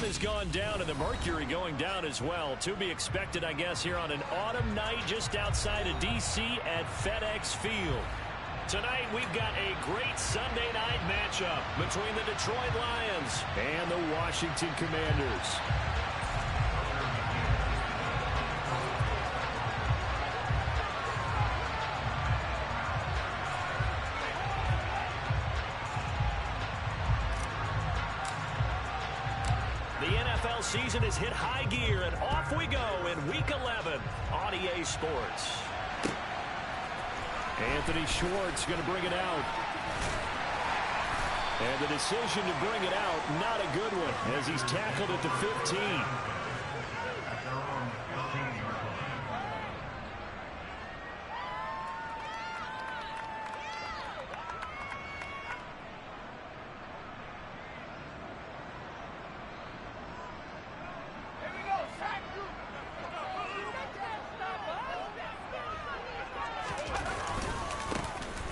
has gone down and the mercury going down as well. To be expected, I guess, here on an autumn night just outside of D.C. at FedEx Field. Tonight, we've got a great Sunday night matchup between the Detroit Lions and the Washington Commanders. The NFL season has hit high gear, and off we go in Week 11 on EA Sports. Anthony Schwartz going to bring it out. And the decision to bring it out, not a good one, as he's tackled at the 15.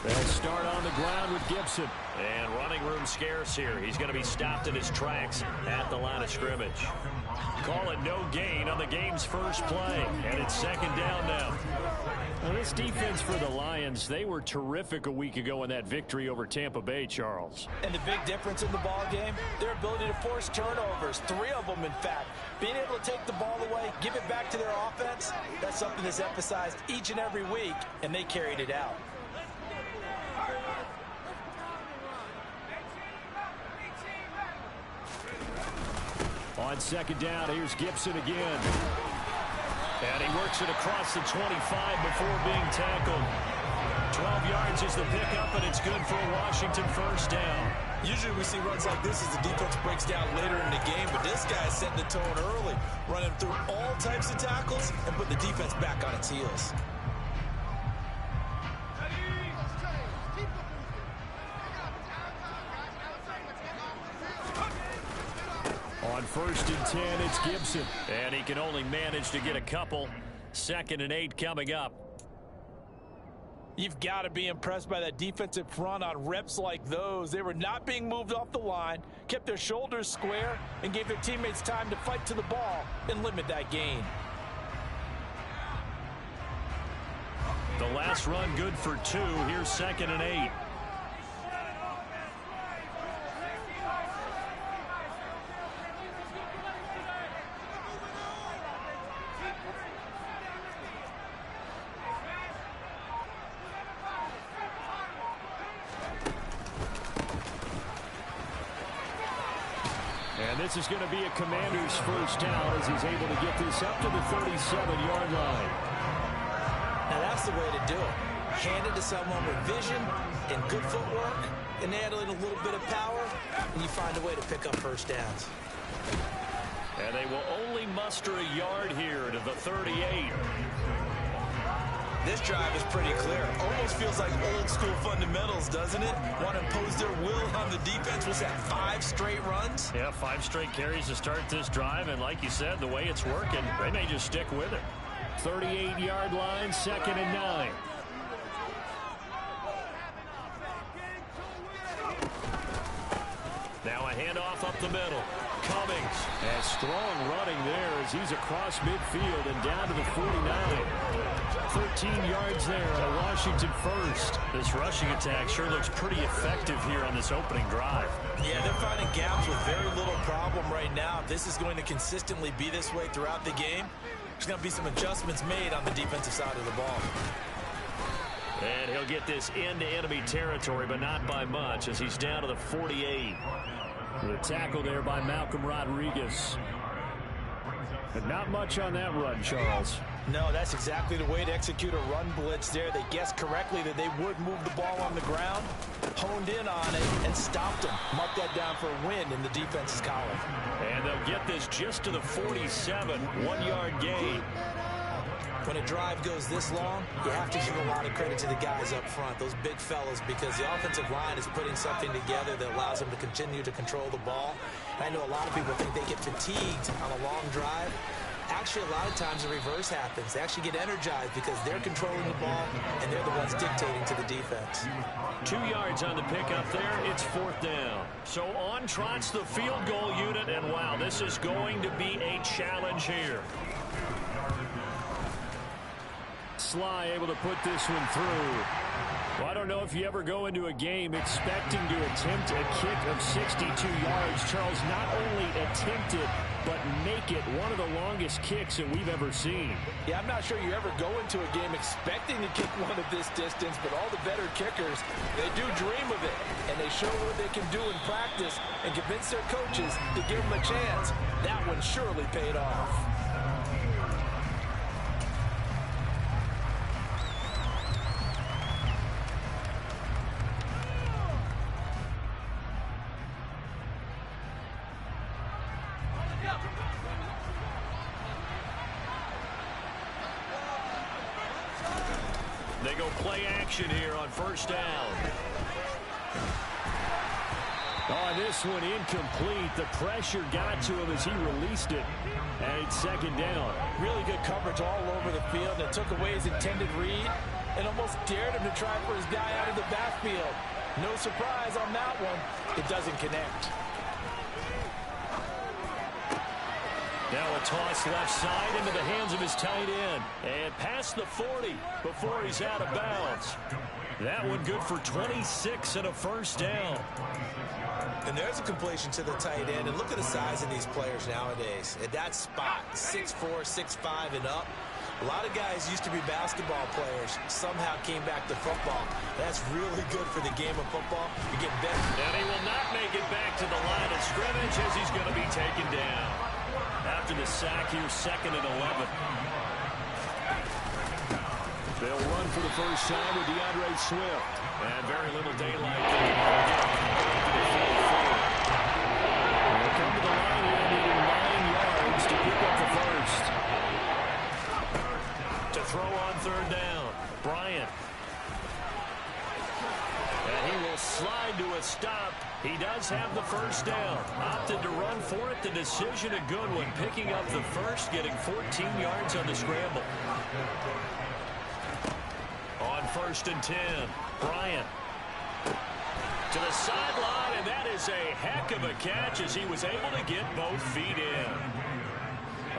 They'll start on the ground with Gibson. And running room scarce here. He's going to be stopped in his tracks at the line of scrimmage. Call it no gain on the game's first play. And it's second down now. Well, this defense for the Lions, they were terrific a week ago in that victory over Tampa Bay, Charles. And the big difference in the ball game, their ability to force turnovers. 3 of them, in fact. Being able to take the ball away, give it back to their offense, that's something that's emphasized each and every week, and they carried it out. On second down, here's Gibson again. And he works it across the 25 before being tackled. 12 yards is the pickup, and it's good for a Washington first down. Usually we see runs like this as the defense breaks down later in the game, but this guy is setting the tone early, running through all types of tackles and putting the defense back on its heels. On first and 10, it's Gibson. And he can only manage to get a couple. 2nd and 8 coming up. You've got to be impressed by that defensive front on reps like those. They were not being moved off the line, kept their shoulders square, and gave their teammates time to fight to the ball and limit that gain. The last run good for 2. Here's 2nd and 8. And this is going to be a Commander's first down as he's able to get this up to the 37-yard line. Now that's the way to do it. Hand it to someone with vision and good footwork, and add in a little bit of power, and you find a way to pick up first downs. And they will only muster a yard here to the 38. This drive is pretty clear. Almost feels like old school fundamentals, doesn't it? Want to impose their will on the defense. Was that 5 straight runs? Yeah, 5 straight carries to start this drive. And like you said, the way it's working, they may just stick with it. 38-yard line, 2nd and 9. Now a handoff up the middle. Cummings has strong running there as he's across midfield and down to the 49. 13 yards there, a Washington first. This rushing attack sure looks pretty effective here on this opening drive. Yeah, they're finding gaps with very little problem right now. If this is going to consistently be this way throughout the game, there's going to be some adjustments made on the defensive side of the ball. And he'll get this into enemy territory, but not by much as he's down to the 48. The tackle there by Malcolm Rodriguez. And not much on that run, Charles. No, that's exactly the way to execute a run blitz there. They guessed correctly that they would move the ball on the ground, honed in on it, and stopped them. Mark that down for a win in the defense's column. And they'll get this just to the 47, 1-yard gain. When a drive goes this long, you have to give a lot of credit to the guys up front, those big fellas, because the offensive line is putting something together that allows them to continue to control the ball. I know a lot of people think they get fatigued on a long drive. Actually, a lot of times the reverse happens. They actually get energized because they're controlling the ball, and they're the ones dictating to the defense. 2 yards on the pickup there. It's 4th down. So on trots the field goal unit, and wow, this is going to be a challenge here. Sly able to put this one through. Well, I don't know if you ever go into a game expecting to attempt a kick of 62 yards. Charles, not only attempt it, but make it one of the longest kicks that we've ever seen. Yeah, I'm not sure you ever go into a game expecting to kick one of this distance, but all the better kickers, they do dream of it, and they show what they can do in practice and convince their coaches to give them a chance. That one surely paid off. They go play action here on 1st down. Oh, this one incomplete. The pressure got to him as he released it. And it's 2nd down. Really good coverage all over the field. It took away his intended read and almost dared him to try for his guy out of the backfield. No surprise on that one. It doesn't connect. Now a toss left side into the hands of his tight end. And past the 40 before he's out of bounds. That one good for 26 and a 1st down. And there's a completion to the tight end. And look at the size of these players nowadays. At that spot, 6'4", 6'5", and up. A lot of guys used to be basketball players. Somehow came back to football. That's really good for the game of football. You get better. And he will not make it back to the line of scrimmage as he's going to be taken down. After the sack here, 2nd and 11. They'll run for the first time with DeAndre Swift. And very little daylight. They'll come to the line here needing 9 yards to pick up the first. To throw on 3rd down, Bryant. And he will slide to a stop. He does have the 1st down. Opted to run for it. The decision a good one. Picking up the first, getting 14 yards on the scramble. On 1st and 10, Bryant. To the sideline, and that is a heck of a catch as he was able to get both feet in.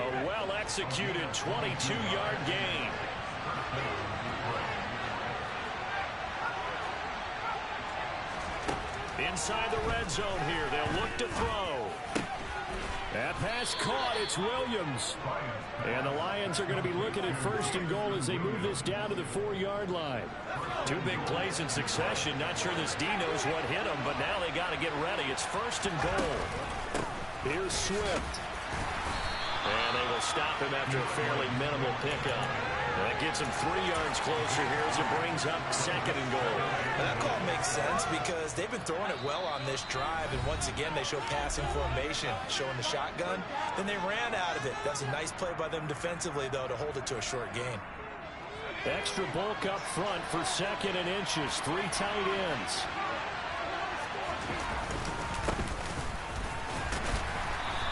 A well-executed 22-yard gain. Inside the red zone here, they'll look to throw. That pass caught, it's Williams. And the Lions are going to be looking at 1st and goal as they move this down to the 4-yard line. 2 big plays in succession. Not sure this D knows what hit him, but now they got to get ready. It's 1st and goal. Here's Swift. And they will stop him after a fairly minimal pickup. That gets him 3 yards closer here as it brings up 2nd and goal. And that call makes sense because they've been throwing it well on this drive, and once again they show passing formation, showing the shotgun. Then they ran out of it. That's a nice play by them defensively, though, to hold it to a short gain. Extra bulk up front for 2nd and inches. 3 tight ends.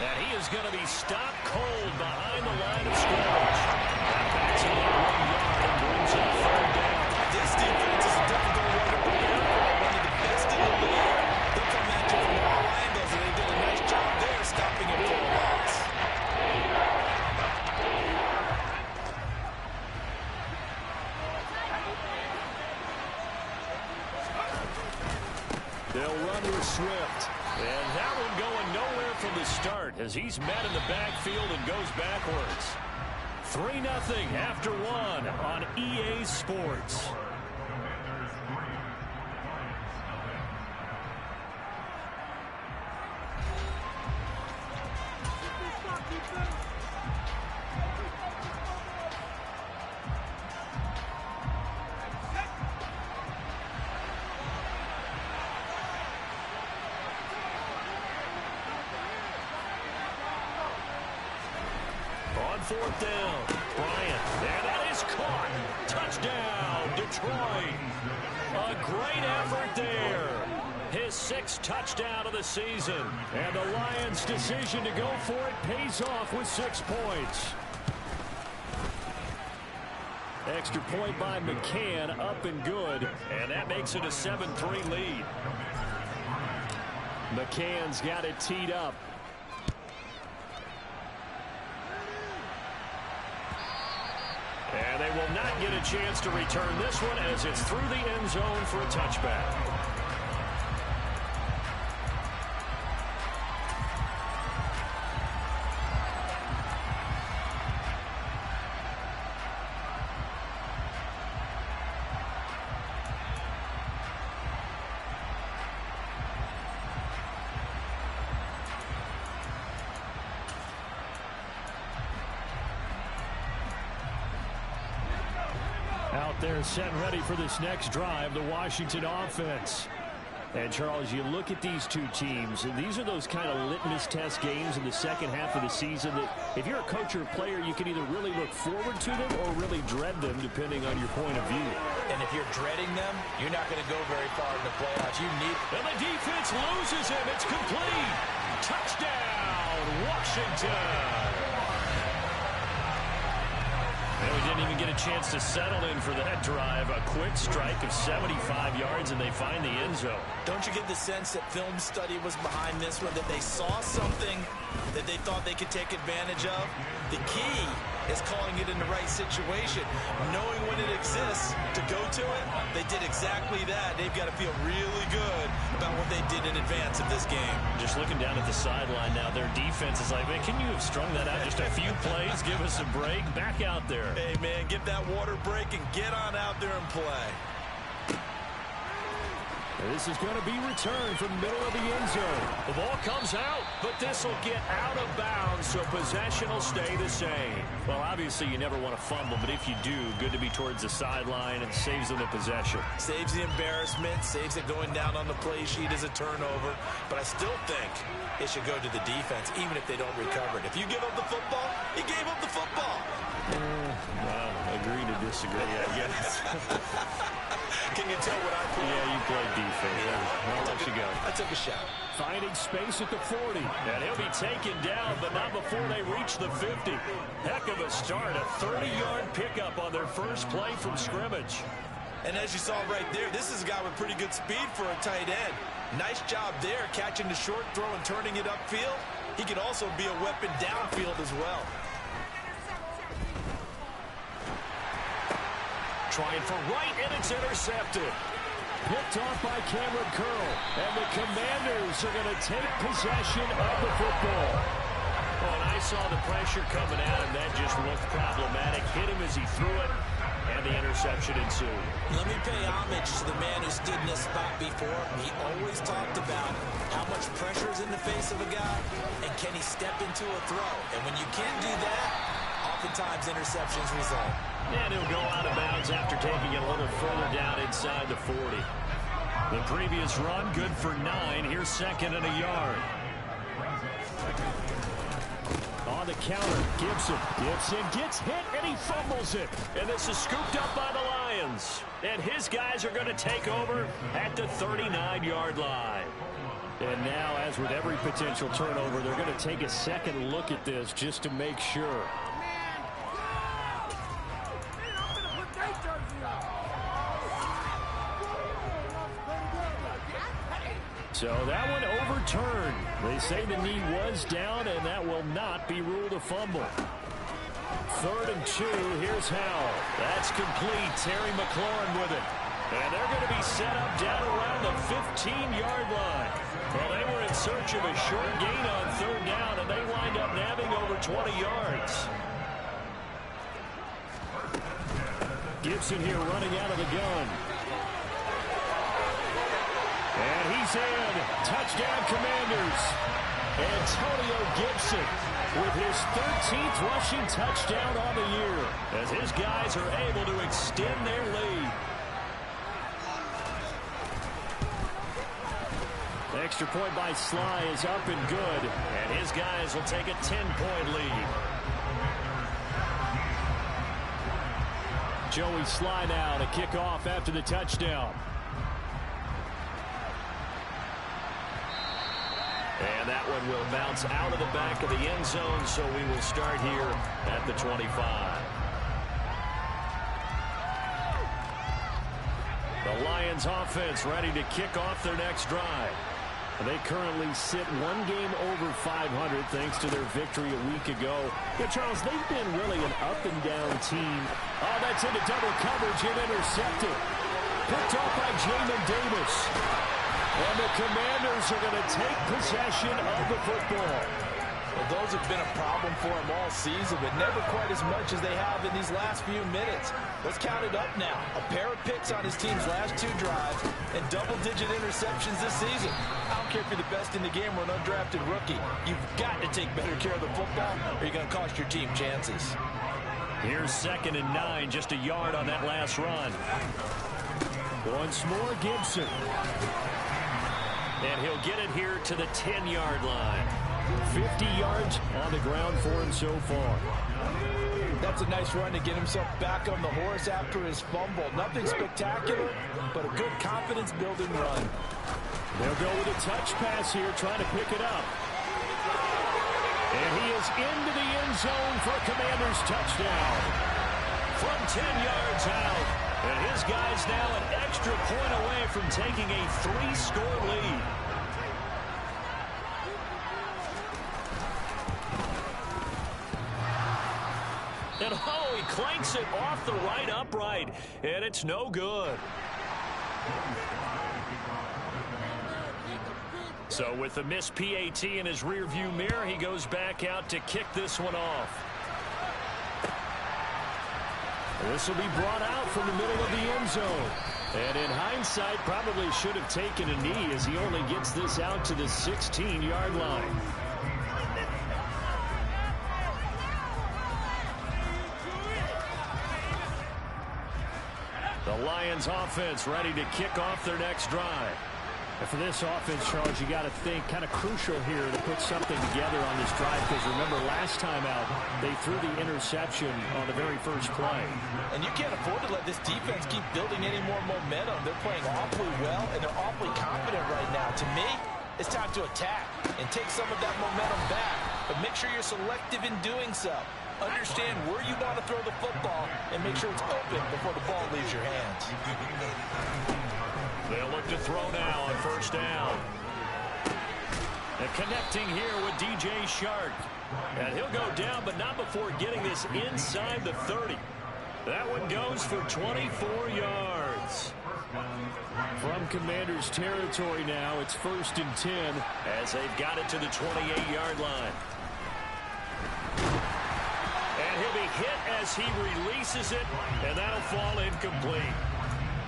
And he is going to be stopped cold behind the line of scrimmage. That backs him up 1 yard and brings up 3rd down. This defense is a difficult one to bring up. One of the best in the league. They'll come at you from all angles, and they did a nice job there stopping him for a loss. They'll run with Swift. And that one going nowhere from the start as he's met in the backfield and goes backwards. 3-0 after 1 on EA Sports. On 4th down, Bryant, and that is caught. Touchdown, Detroit. A great effort there. His 6th touchdown of the season. And the Lions' decision to go for it pays off with 6 points. Extra point by McCann, up and good. And that makes it a 7-3 lead. McCann's got it teed up. And they will not get a chance to return this one as it's through the end zone for a touchback. Out there set and ready for this next drive, the Washington offense. And Charles, you look at these two teams, and these are those kind of litmus test games in the second half of the season that if you're a coach or a player, you can either really look forward to them or really dread them depending on your point of view. And if you're dreading them, you're not going to go very far in the playoffs. You need. And the defense loses him. It's complete. Touchdown, Washington. And we didn't even get a chance to settle in for that drive. A quick strike of 75 yards, and they find the end zone. Don't you get the sense that film study was behind this one, that they saw something that they thought they could take advantage of? The key is calling it in the right situation, knowing when it exists to go to it. They did exactly that. They've got to feel really good about what they did in advance of this game. Just looking down at the sideline now, their defense is like, man, can you have strung that out just a few plays? Give us a break. Back out there. Hey, man, get that water break and get on out there and play. This is going to be returned from the middle of the end zone. The ball comes out, but this will get out of bounds, so possession will stay the same. Well, obviously, you never want to fumble, but if you do, good to be towards the sideline and saves them the possession. Saves the embarrassment, saves it going down on the play sheet as a turnover, but I still think it should go to the defense, even if they don't recover it. If you give up the football, you gave up the football. Well, agree to disagree, I guess. Can you tell what I play? Yeah, you play defense. Yeah. I'll let you go. I took a shot. Finding space at the 40. And he'll be taken down, but not before they reach the 50. Heck of a start. A 30-yard pickup on their first play from scrimmage. And as you saw right there, this is a guy with pretty good speed for a tight end. Nice job there, catching the short throw and turning it upfield. He could also be a weapon downfield as well. Trying for right, and it's intercepted. Picked off by Cameron Curl. And the Commanders are going to take possession of the football. Oh, and I saw the pressure coming at him. That just looked problematic. Hit him as he threw it, and the interception ensued. Let me pay homage to the man who stood in this spot before. He always talked about how much pressure is in the face of a guy, and can he step into a throw. And when you can't do that, oftentimes interceptions result. And he'll go out of bounds after taking it a little further down inside the 40. The previous run, good for 9. Here's second and a yard. On the counter, Gibson. Gibson gets hit, and he fumbles it. And this is scooped up by the Lions. And his guys are going to take over at the 39-yard line. And now, as with every potential turnover, they're going to take a second look at this just to make sure. So that one overturned. They say the knee was down, and that will not be ruled a fumble. 3rd and 2. Here's Howell. That's complete. Terry McLaurin with it. And they're going to be set up down around the 15-yard line. Well, they were in search of a short gain on 3rd down, and they wind up nabbing over 20 yards. Gibson here running out of the gun. And he's in. Touchdown, Commanders. Antonio Gibson with his 13th rushing touchdown on the year as his guys are able to extend their lead. The extra point by Sly is up and good, and his guys will take a 10-point lead. Joey Sly now to kick off after the touchdown. And that one will bounce out of the back of the end zone, so we will start here at the 25. The Lions offense ready to kick off their next drive. They currently sit one game over 500 thanks to their victory a week ago. Yeah, Charles, they've been really an up-and-down team. Oh, that's into double coverage and intercepted. Picked off by Jamin Davis. And the Commanders are going to take possession of the football. Well, those have been a problem for them all season, but never quite as much as they have in these last few minutes. Let's count it up now. A pair of picks on his team's last 2 drives and double-digit interceptions this season. I don't care if you're the best in the game or an undrafted rookie. You've got to take better care of the football or you're going to cost your team chances. Here's 2nd and 9, just a yard on that last run. Once more, Gibson. And he'll get it here to the 10-yard line. 50 yards on the ground for him so far. That's a nice run to get himself back on the horse after his fumble. Nothing spectacular, but a good confidence-building run. They'll go with a touch pass here, trying to pick it up. And he is into the end zone for a Commanders touchdown. From 10 yards out. And his guy's now an extra point away from taking a 3-score lead. And oh, he clanks it off the right upright. And it's no good. So with the missed PAT in his rearview mirror, he goes back out to kick this one off. This will be brought out from the middle of the end zone. And in hindsight, probably should have taken a knee as he only gets this out to the 16-yard line. The Lions offense ready to kick off their next drive. And for this offense, Charles, you got to think kind of crucial here to put something together on this drive because remember last time out they threw the interception on the very first play. And you can't afford to let this defense keep building any more momentum. They're playing awfully well and they're awfully confident right now. To me, it's time to attack and take some of that momentum back. But make sure you're selective in doing so. Understand where you want to throw the football and make sure it's open before the ball leaves your hands. They'll look to throw now on first down. And connecting here with DJ Chark. And he'll go down, but not before getting this inside the 30. That one goes for 24 yards. From Commanders territory now, it's 1st and 10 as they've got it to the 28-yard line. And he'll be hit as he releases it, and that'll fall incomplete.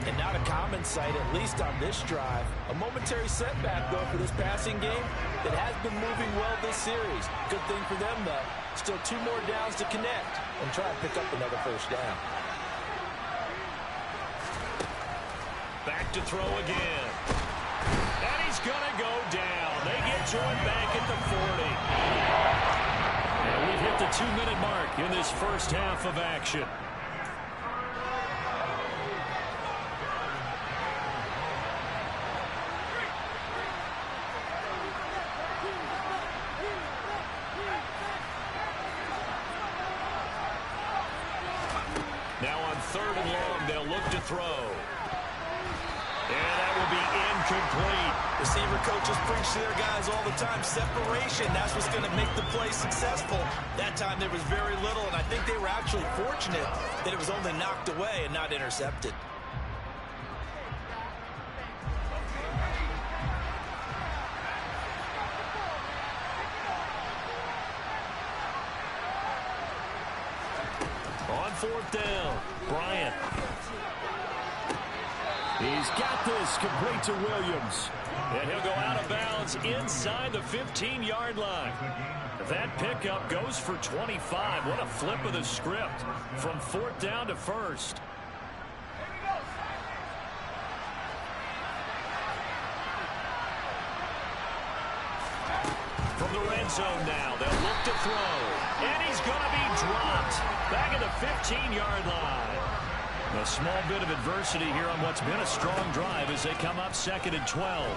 And not a common sight, at least on this drive. A momentary setback, though, for this passing game that has been moving well this series. Good thing for them, though. Still 2 more downs to connect and try to pick up another first down. Back to throw again. And he's going to go down. They get to it back at the 40. And we've hit the 2-minute mark in this first half of action. Now on 3rd and long, they'll look to throw. And that will be incomplete. Receiver coaches preach to their guys all the time. Separation, that's what's going to make the play successful. That time there was very little, and I think they were actually fortunate that it was only knocked away and not intercepted. On 4th down, Bryant. He's got this complete to Williams. And he'll go out of bounds inside the 15-yard line. That pickup goes for 25. What a flip of the script from 4th down to 1st. From the red zone now, they'll look to throw. And he's going to be dropped back at the 15-yard line. A small bit of adversity here on what's been a strong drive as they come up 2nd and 12.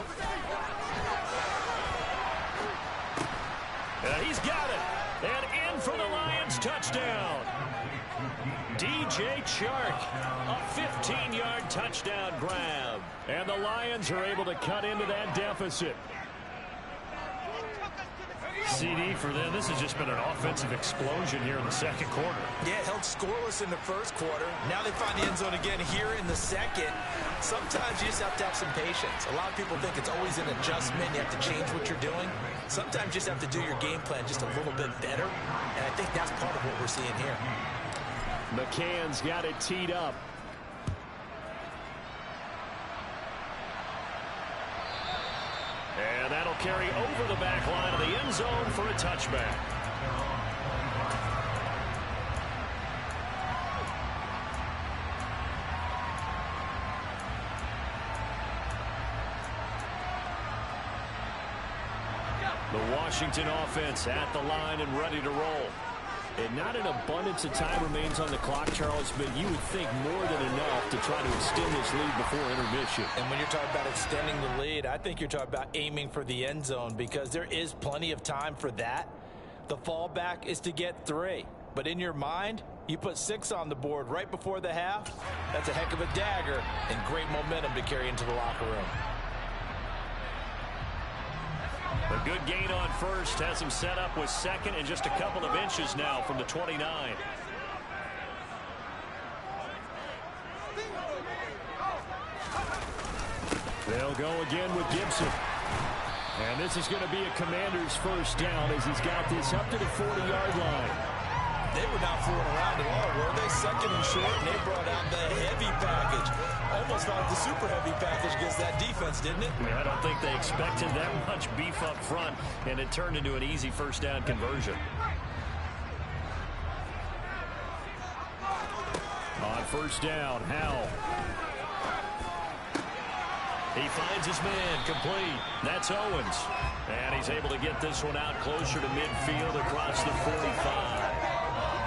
And he's got it. And in for the Lions touchdown. DJ Chark, a 15-yard touchdown grab. And the Lions are able to cut into that deficit. CD for them, this has just been an offensive explosion here in the second quarter. Yeah, held scoreless in the first quarter. Now they find the end zone again here in the second. Sometimes you just have to have some patience. A lot of people think it's always an adjustment. You have to change what you're doing. Sometimes you just have to do your game plan just a little bit better. And I think that's part of what we're seeing here. McCann's got it teed up. And that'll carry over the back line of the end zone for a touchback. The Washington offense at the line and ready to roll. And not an abundance of time remains on the clock, Charles, but you would think more than enough to try to extend this lead before intermission. And when you're talking about extending the lead, I think you're talking about aiming for the end zone because there is plenty of time for that. The fallback is to get 3. But in your mind, you put 6 on the board right before the half. That's a heck of a dagger and great momentum to carry into the locker room. A good gain on first has him set up with second and just a couple of inches now from the 29. They'll go again with Gibson. And this is going to be a Commander's first down as he's got this up to the 40-yard line. They were not fooling around at all, were they? Second and short, and they brought out the heavy package. Almost like the super heavy package against that defense, didn't it? Yeah, I don't think they expected that much beef up front, and it turned into an easy first down conversion. On first down, Howell. He finds his man complete. That's Owens. And he's able to get this one out closer to midfield across the 45.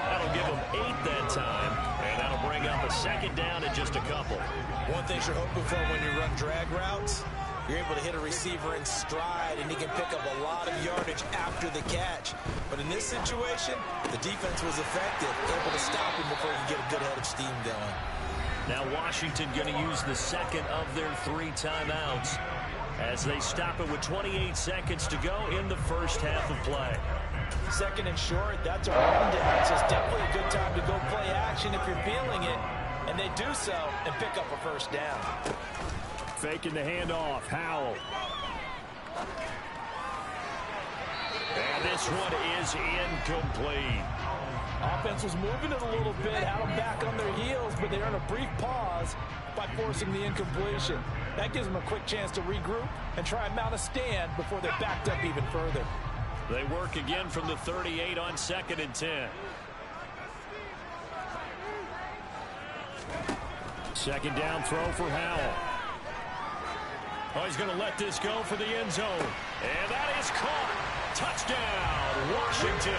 That'll give him 8 that time, and that'll bring up a second down and just a couple. One thing you're hoping for when you run drag routes, you're able to hit a receiver in stride, and he can pick up a lot of yardage after the catch. But in this situation, the defense was effective, able to stop him before he can get a good head of steam going. Now Washington going to use the second of their 3 timeouts as they stop it with 28 seconds to go in the first half of play. Second and short, that's a rundown. So it's definitely a good time to go play action if you're feeling it. And they do so and pick up a first down. Faking the handoff, Howell. And this one is incomplete. Offense was moving it a little bit, had them back on their heels, but they earned a brief pause by forcing the incompletion. That gives them a quick chance to regroup and try and mount a stand before they're backed up even further. They work again from the 38 on 2nd and 10. Second down throw for Howell. Oh, he's going to let this go for the end zone. And that is caught. Touchdown, Washington.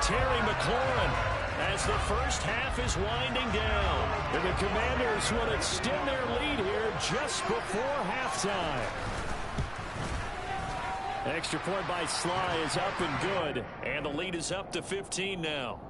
Terry McLaurin as the first half is winding down. And the Commanders will extend their lead here just before halftime. Extra point by Sly is up and good. And the lead is up to 15 now.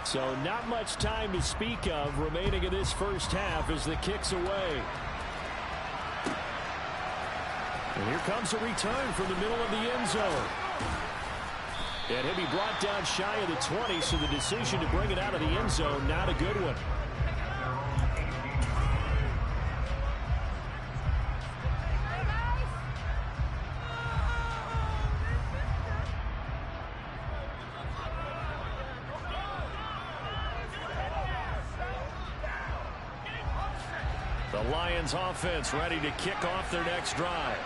So not much time to speak of remaining in this first half as the kick's away. And here comes a return from the middle of the end zone. And he'll be brought down shy of the 20, so the decision to bring it out of the end zone, not a good one. The Lions offense ready to kick off their next drive.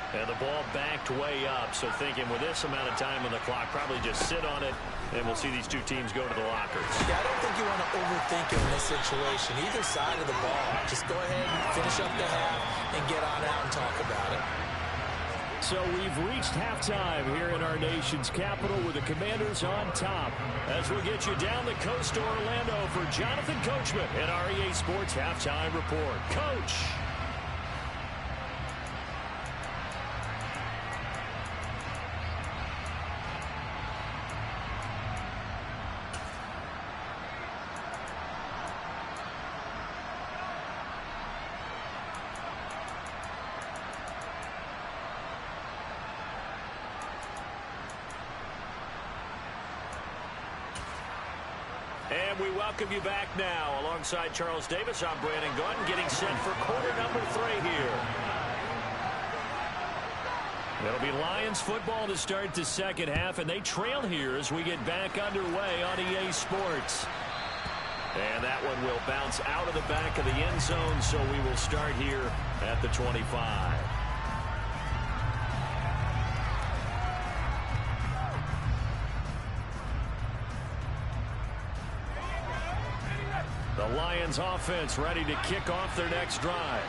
And the ball backed way up, so thinking with this amount of time on the clock, probably just sit on it, and we'll see these two teams go to the lockers. Yeah, I don't think you want to overthink it in this situation. Either side of the ball. Just go ahead and finish up the half and get on out and talk about it. So we've reached halftime here in our nation's capital with the Commanders on top. As we'll get you down the coast to Orlando for Jonathan Coachman at our EA Sports Halftime Report. Coach. And we welcome you back now. Alongside Charles Davis, I'm Brandon Gaudin, getting set for quarter number 3 here. It'll be Lions football to start the second half, and they trail here as we get back underway on EA Sports. And that one will bounce out of the back of the end zone, so we will start here at the 25. The Lions offense ready to kick off their next drive.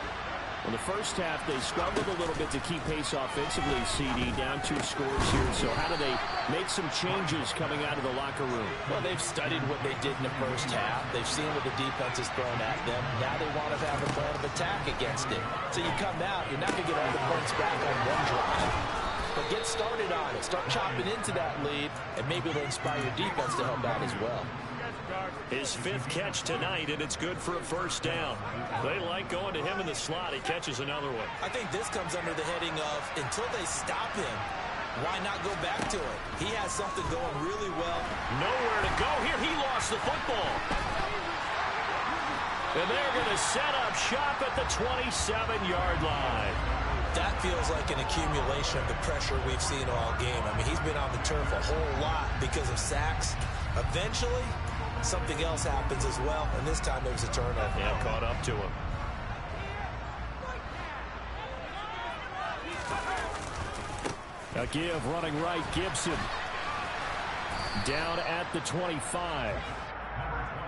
In the first half, they struggled a little bit to keep pace offensively, CD, down 2 scores here. So how do they make some changes coming out of the locker room? Well, they've studied what they did in the first half. They've seen what the defense has thrown at them. Now they want to have a plan of attack against it. So you come out, you're not going to get all the points back on one drive. But get started on it. Start chopping into that lead, and maybe it'll inspire your defense to help out as well. His 5th catch tonight, and it's good for a first down. They like going to him in the slot. He catches another one. I think this comes under the heading of until they stop him, why not go back to it? He has something going really well. Nowhere to go here. He lost the football. And they're going to set up shop at the 27-yard line. That feels like an accumulation of the pressure we've seen all game. I mean, he's been on the turf a whole lot because of sacks. Eventually, something else happens as well, and this time it was a turnover. Yeah, caught up to him. A give running right, Gibson. Down at the 25.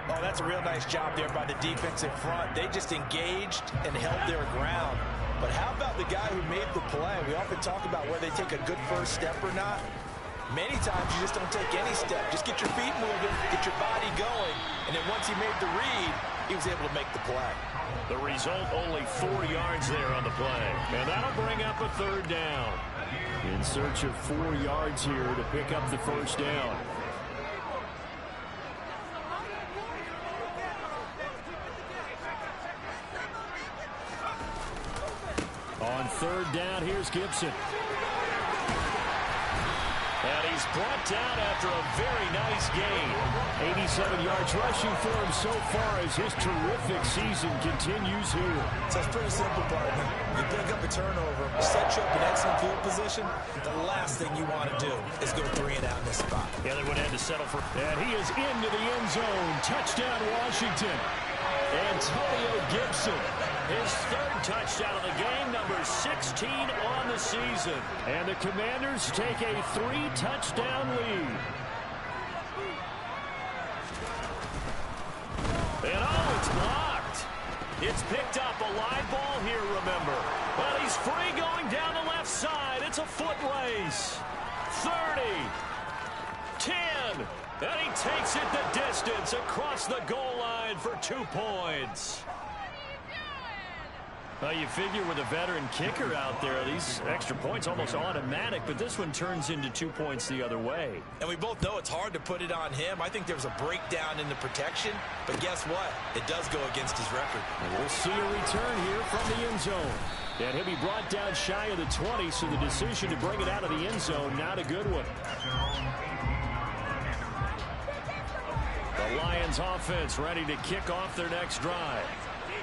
Oh, that's a real nice job there by the defense in front. They just engaged and held their ground. But how about the guy who made the play? We often talk about whether they take a good first step or not. Many times you just don't take any step. Just get your feet moving, get your body going, and then once he made the read, he was able to make the play. The result, only 4 yards there on the play. And that'll bring up a 3rd down. In search of 4 yards here to pick up the first down. On 3rd down, here's Gibson. And he's brought down after a very nice gain. 87 yards rushing for him so far as his terrific season continues here. So it's pretty simple, partner. You pick up a turnover, set you up in excellent field position. The last thing you want to do is go 3 and out in this spot. Yeah, they would have to settle for. And he is into the end zone. Touchdown, Washington. Antonio Gibson. His 3rd touchdown of the game, number 16 on the season. And the Commanders take a 3-touchdown lead. And oh, it's blocked. It's picked up, a live ball here, remember. But he's free going down the left side. It's a foot race. 30. 10. And he takes it the distance across the goal line for 2 points. Well, you figure with a veteran kicker out there, these extra points almost automatic, but this one turns into 2 points the other way. And we both know it's hard to put it on him. I think there was a breakdown in the protection, but guess what? It does go against his record. And we'll see a return here from the end zone. And he'll be brought down shy of the 20, so the decision to bring it out of the end zone, not a good one. The Lions offense ready to kick off their next drive.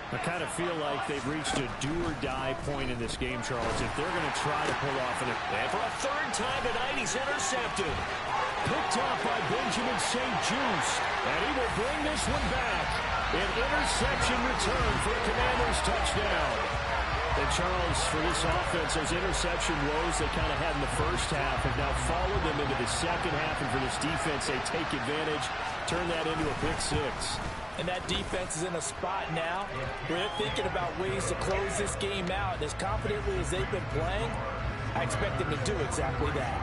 I kind of feel like they've reached a do-or-die point in this game, Charles, if they're going to try to pull off an... And for a 3rd time tonight, he's intercepted. Picked off by Benjamin St-Juste. And he will bring this one back. An interception return for a Commanders touchdown. And Charles, for this offense, those interception woes they kind of had in the first half have now followed them into the second half. And for this defense, they take advantage, turn that into a pick 6. And that defense is in a spot now where they're thinking about ways to close this game out. And as confidently as they've been playing, I expect him to do exactly that.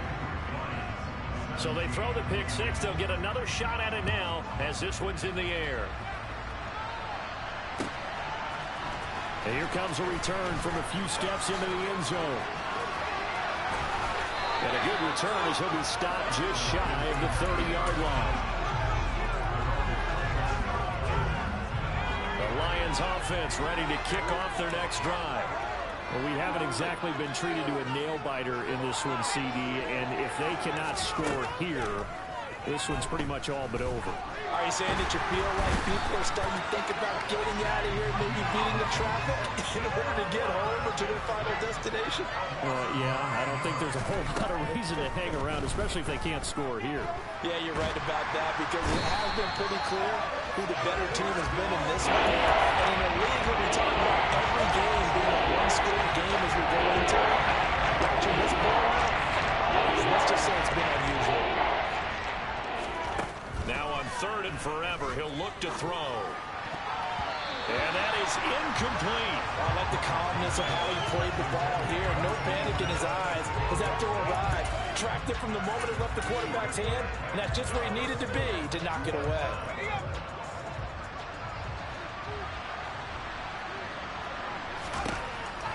So they throw the pick six. They'll get another shot at it now as this one's in the air. And here comes a return from a few steps into the end zone. And a good return as he'll be stopped just shy of the 30-yard line. The Lions offense ready to kick off their next drive. Well, we haven't exactly been treated to a nail-biter in this one, CD, and if they cannot score here, this one's pretty much all but over. Are you saying that you feel like people are starting to think about getting out of here, maybe beating the traffic in order to get home or to their final destination? Yeah, I don't think there's a whole lot of reason to hang around, especially if they can't score here. Yeah, you're right about that, because it has been pretty clear who the better team has been in this one. And in a league where we talk about every game being a one-score game as we go into it, watching this ball out, let's just say it's been unusual. Now on 3rd and forever, he'll look to throw. And that is incomplete. I like the calmness of how he played the ball here. No panic in his eyes as that throw arrived. Tracked it from the moment it left the quarterback's hand, and that's just where he needed to be to knock it away.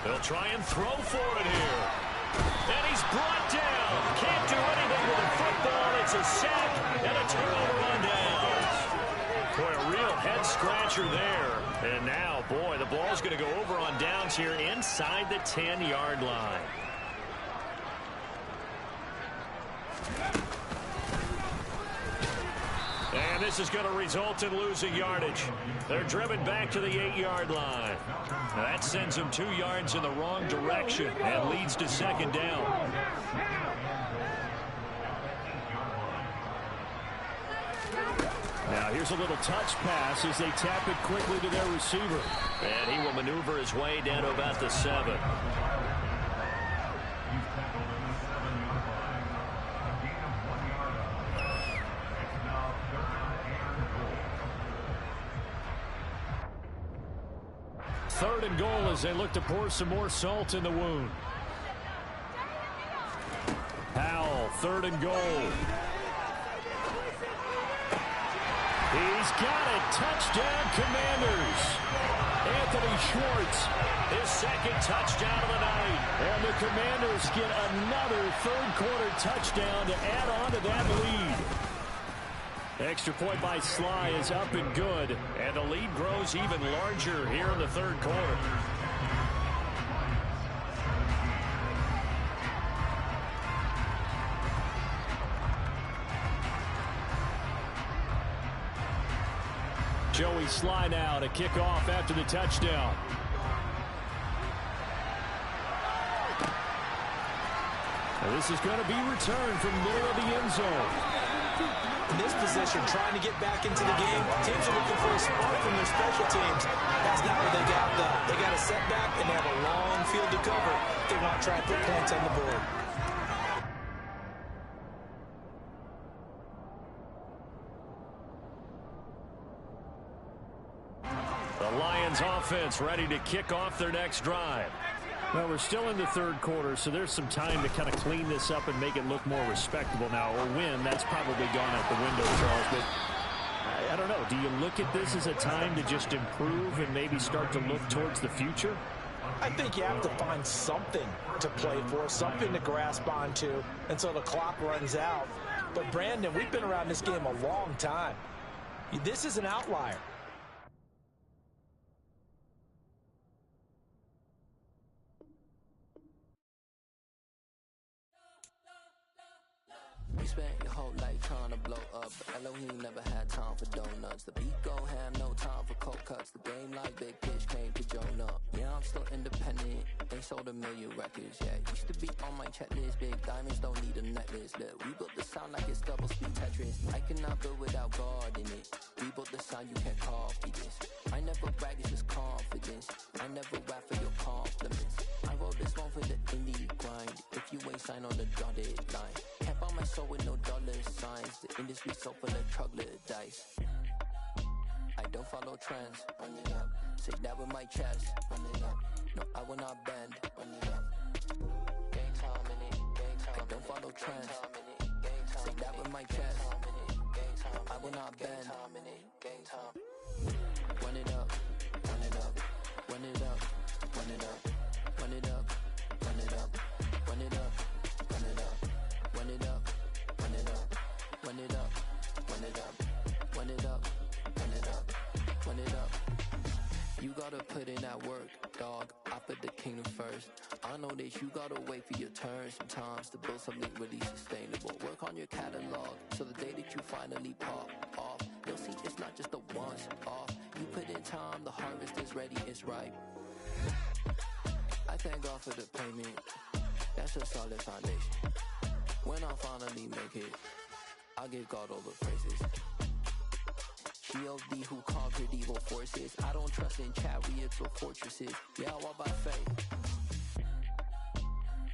They'll try and throw for it here. And he's brought down. Can't do anything with the football. It's a sack and a turnover on downs. Boy, a real head-scratcher there. And now, boy, the ball's going to go over on downs here inside the 10-yard line. And this is going to result in losing yardage. They're driven back to the 8-yard line. Now that sends them 2 yards in the wrong direction and leads to 2nd down. Now here's a little touch pass as they tap it quickly to their receiver. And he will maneuver his way down to about the 7. Third and goal as they look to pour some more salt in the wound. Powell, 3rd and goal. He's got it. Touchdown, Commanders. Anthony Schwartz, his 2nd touchdown of the night. And the Commanders get another 3rd-quarter touchdown to add on to that lead. Extra point by Sly is up and good, and the lead grows even larger here in the 3rd quarter. Joey Sly now to kick off after the touchdown. Now this is going to be returned from middle of the end zone. In this position, trying to get back into the game, teams are looking for a spark from their special teams. That's not what they got, though. They got a setback, and they have a long field to cover if they want to try and put points on the board. The Lions offense ready to kick off their next drive. Well, we're still in the 3rd quarter, so there's some time to kind of clean this up and make it look more respectable now. Or win, that's probably gone out the window, Charles. But I don't know. Do you look at this as a time to just improve and maybe start to look towards the future? I think you have to find something to play for, something to grasp onto until the clock runs out. But, Brandon, we've been around this game a long time. This is an outlier. You spent your whole life trying to blow up, but Elohim never had time for donuts. The beat go ham, no time for cold cuts. The game like Big Pitch came to Jonah. Yeah, I'm still independent, ain't sold a million records yet. Used to be on my checklist, big diamonds don't need a necklace. Look, we built the sound like it's double speed Tetris. I cannot build without God in it. We built the sound, you can't copy this. I never brag, it's just confidence. I never rap for your compliments. I wrote this one for the indie grind. If you ain't signed on the dotted line, can't buy my soul with no dollar signs. The industry so full of troglodytes. I don't follow trends. Run it up. Say that with my chest. Run it up. No, I will not bend. Run it up. Game time trends. Say that with my chest. I will not bend. Run it up, run it up, run it up, run it up, run it up, run it up, run it up, run it up, run it up, run it up, run it up, run it up, run it up, run it up, run it up. You gotta put in that work, dog. I put the kingdom first. I know that you gotta wait for your turn sometimes to build something really sustainable. Work on your catalog, so the day that you finally pop off, you'll see it's not just a once off. You put in time, the harvest is ready, it's ripe. I thank God for the payment, that's a solid foundation. When I finally make it, I'll give God all the praises. G.O.D. who conquered evil forces. I don't trust in chariots or fortresses. Yeah, I walk by faith.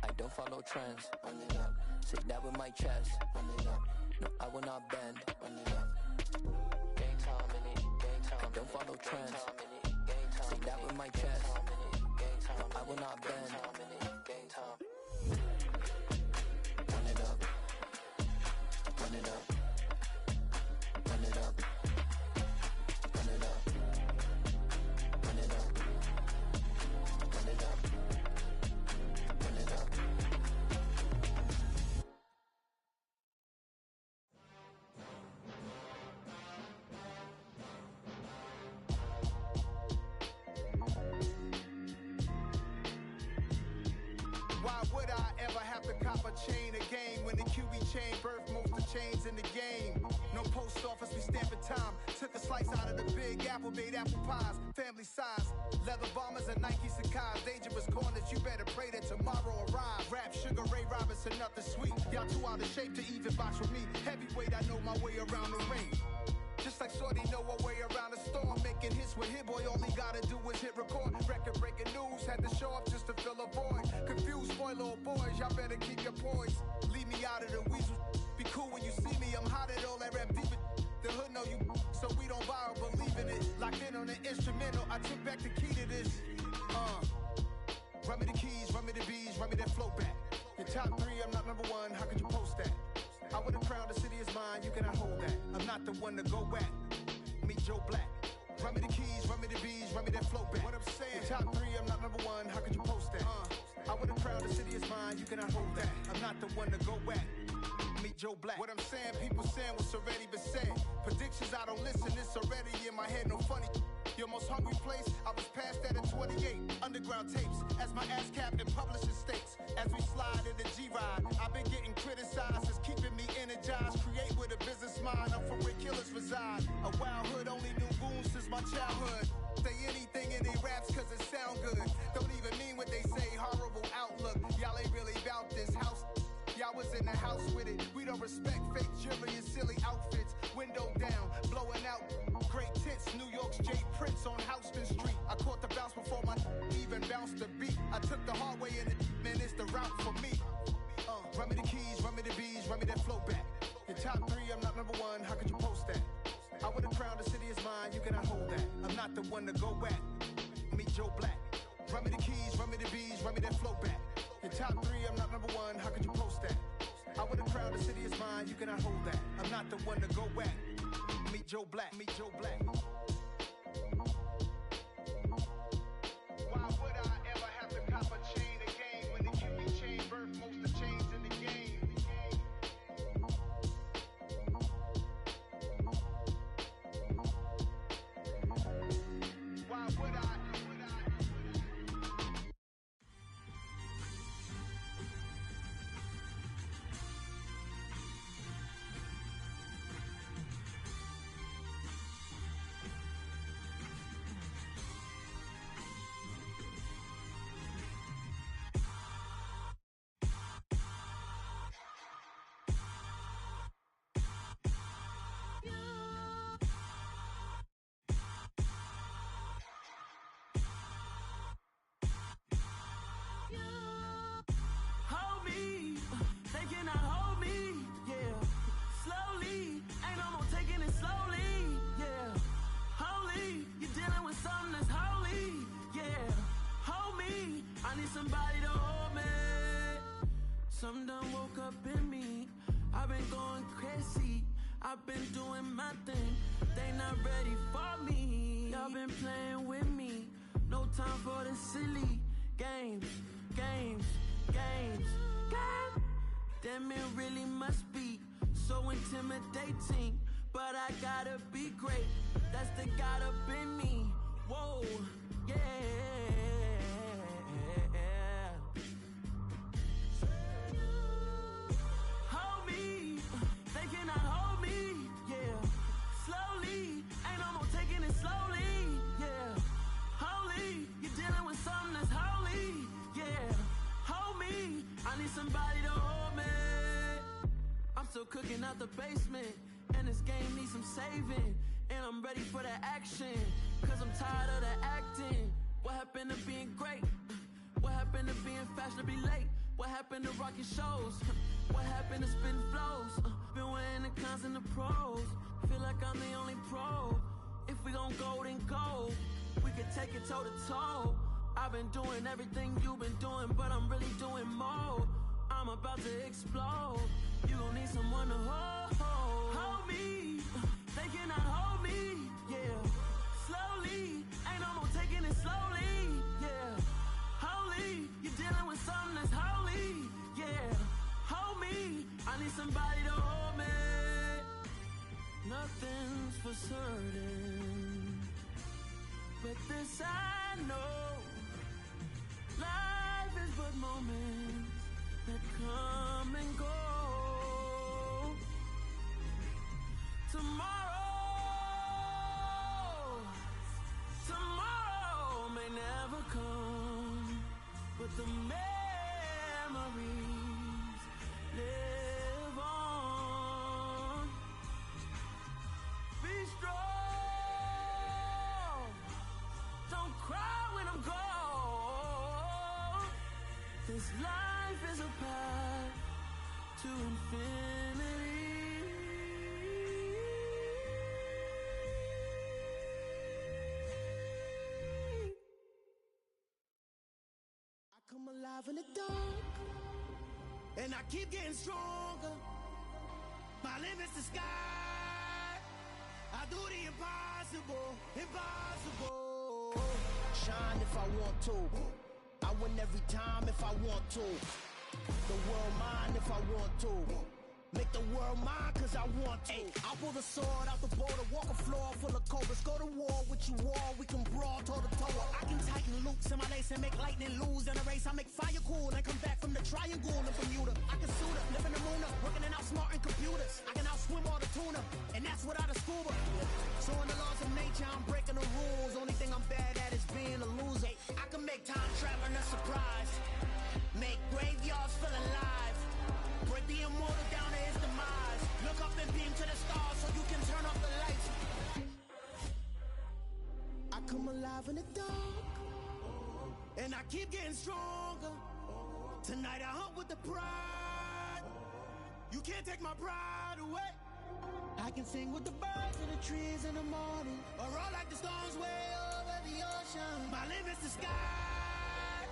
I don't follow trends. Run it up. Say that with my chest. Run it up. No, I will not bend. Run it up. Game time in it. Game time. I don't follow trends. Say that with my chest. No, I will not bend. Game time. Run it up. Run it up. Run it up. Run it up. Run it up. Run it up. Run it up. Why would I ever have to cop a chain again when the QB chain birthed most of chains in the game? No post office, we stamping time. Took a slice out of the big apple, made apple pies, family size. Leather bombers and Nike Sacai's. Dangerous corners, you better pray that tomorrow arrives. Rap, Sugar Ray Robinson, nothing sweet. Y'all too out of shape to even box with me. Heavyweight, I know my way around the ring. Just like Shorty know her way around the storm. Making hits with Hit Boy, all he gotta do is hit record. Record breaking news, had to show up just to fill a void. Confused boy, little boys, y'all better keep your poise. Leave me out of the weasel. Be cool when you see me, I'm hot at all that rap deep. The hood know you, so we don't borrow, believe in it. Locked in on the instrumental, I took back the key to this. Run me the keys, run me the bees, run me that flow back. Your top three, I'm not number one, how could you post that? I would've crowned the city is mine, you cannot hold that. I'm not the one to go back. Meet Joe Black. Run me the keys, run me the bees, run me that flow back. What I'm saying, your top three, I'm not number one, how could you post that? I would've crowned the city is mine, you cannot hold that. I'm not the one to go back. Meet Joe Black. What I'm saying, people saying what's already been said. Predictions, I don't listen, it's already in my head, no funny. Your most hungry place, I was past that at 28. Underground tapes, as my ass cap and publishing states. As we slide in the G-Ride, I've been getting criticized, it's keeping me energized. Create with a business mind, I'm from where killers reside. A wild hood, only knew goons since my childhood. Say anything in their raps cause it sound good. Don't even mean what they say, horrible outlook. Y'all ain't really about this house. Y'all was in the house with it. We don't respect fake jewelry and silly outfits. Window down, blowing out. Great tits, New York's J. Prince on Houston Street. I caught the bounce before my even bounced the beat. I took the hard way in it, man, it's the route for me. Run me the keys, run me the bees, run me that flow back. Your top three, I'm not number one, how could you post that? I would've crowned the city is mine, you cannot hold that. I'm not the one to go back. Meet Joe Black. Run me the keys, run me the bees, run me that flow back. Your top three, I'm not number one, how could you post that? I would've crowned the city is mine, you cannot hold that. I'm not the one to go back. Meet Joe Black, meet Joe Black. Why would I ever have to cop a chain again when the QB chain birthed most of chains in the game? Why would I? Something done woke up in me. I've been going crazy. I've been doing my thing. They not ready for me. Y'all been playing with me. No time for the silly games. Damn, it really must be so intimidating. But I gotta be great. That's the God up in me. Whoa, yeah. Hold me, they cannot hold me, yeah. Slowly, ain't no more taking it slowly, yeah. Holy, you're dealing with something that's holy, yeah. Hold me, I need somebody to hold me. I'm still cooking out the basement, and this game needs some saving. And I'm ready for the action, cause I'm tired of the acting. What happened to being great? What happened to being fashionably late? What happened to rocking shows? What happened to spitting flows? Been weighing the cons and the pros. Feel like I'm the only pro. If we gon' go, then go. We could take it toe to toe. I've been doing everything you've been doing, but I'm really doing more. I'm about to explode. You gon' need someone to hold me. They cannot hold me, yeah. Slowly, ain't no more taking it slowly, yeah. Holy, you're dealing with something that's holy, yeah. Hold me, I need somebody to hold me. Nothing's for certain, but this I know. Life is but moments that come and go. Tomorrow may never come, but the memories live on. Be strong, don't cry when I'm gone. This life is a path to infinity. Come alive in the dark, and I keep getting stronger. My limit's the sky. I do the impossible, impossible. Shine if I want to. I win every time if I want to. The world mine if I want to. Make the world mine cause I want to. I'll pull the sword out the border, walk a floor full of cobras. Go to war with you all, we can brawl toe to toe. I can tighten loops in my lace and make lightning lose in a race. I make fire cool and come back from the triangle in Bermuda. I can suit up, live in the moon up, working and outsmarting computers. I can outswim all the tuna, and that's without a scuba. So in the laws of nature, I'm breaking the rules. Only thing I'm bad at is being a loser. I can make time traveling a surprise, make graveyards feel alive. Break the immortal down to his demise. Look up and beam to the stars so you can turn off the lights. I come alive in the dark, and I keep getting stronger. Tonight I hunt with the pride. You can't take my pride away. I can sing with the birds and the trees in the morning, or roll like the storms way over the ocean. My limit's the sky.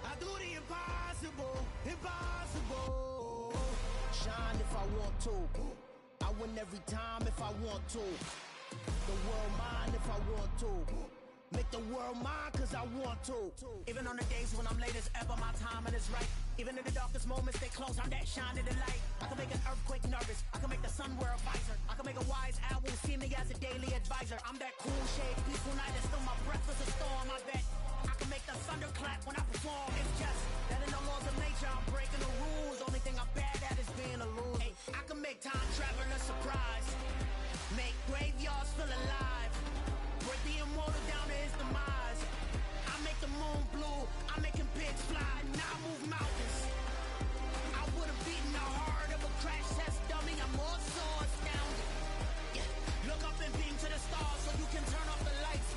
I do the impossible, impossible. Shine if I want to. I win every time if I want to. The world mine if I want to. Make the world mine cause I want to. Even on the days when I'm late as ever, my timing is right. Even in the darkest moments, stay close, I'm that shining the light. I can make an earthquake nervous, I can make the sun wear a visor. I can make a wise owl see me as a daily advisor. I'm that cool shade, peaceful night, and still my breath is a storm, I bet. I can make the thunder clap when I perform. It's just that in the laws of nature, I'm breaking the rules. Only thing I'm bad at is being a loser. Hey, I can make time traveling a surprise, make graveyards feel alive. Break the immortal down to his demise. I make the moon blue, I'm making pigs fly. Now I move mountains. I would've beaten the heart of a crash test dummy. I'm more so astounded. Yeah. Look up and beam to the stars so you can turn off the lights.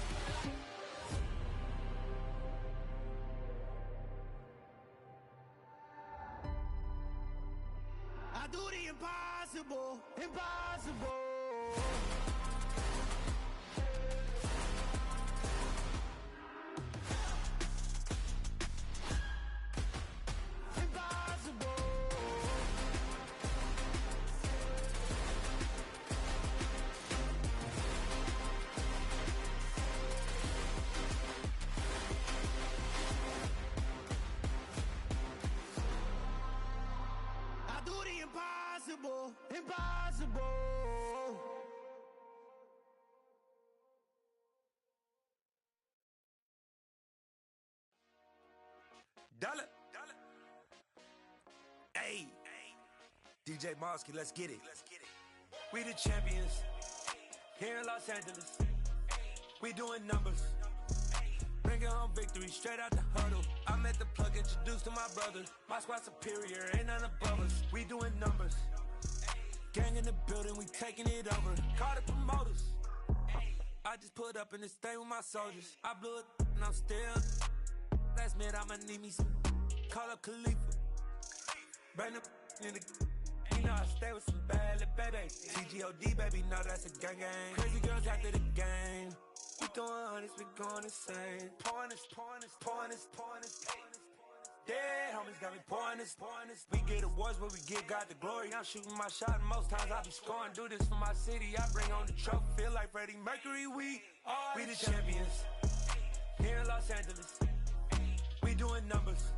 I do the impossible, impossible. Impossible. do the impossible, impossible. Dollar. Hey, DJ Mosky, let's get it. We the champions here in Los Angeles. We doing numbers. Bringing home victory straight out the huddle. I'm at the plug, introduced to my brothers. My squad superior, ain't none above us. We doing numbers. Gang in the building, we taking it over. Call the promoters. I just put up in this thing with my soldiers. I blew it and I'm still. Last minute I'ma need me some. Call up Khalifa. Bring the in the. You know I stay with some bad little baby. TGOD baby, know that's a gang gang. Crazy girls after the game. We doing honest, we going insane. Pouring this. Dead homies got me pouring this. We get awards, but we give God the glory. I'm shooting my shot, and most times I be scoring. Do this for my city, I bring on the trophy. Feel like Freddie Mercury, we the champions here in Los Angeles. We doing numbers.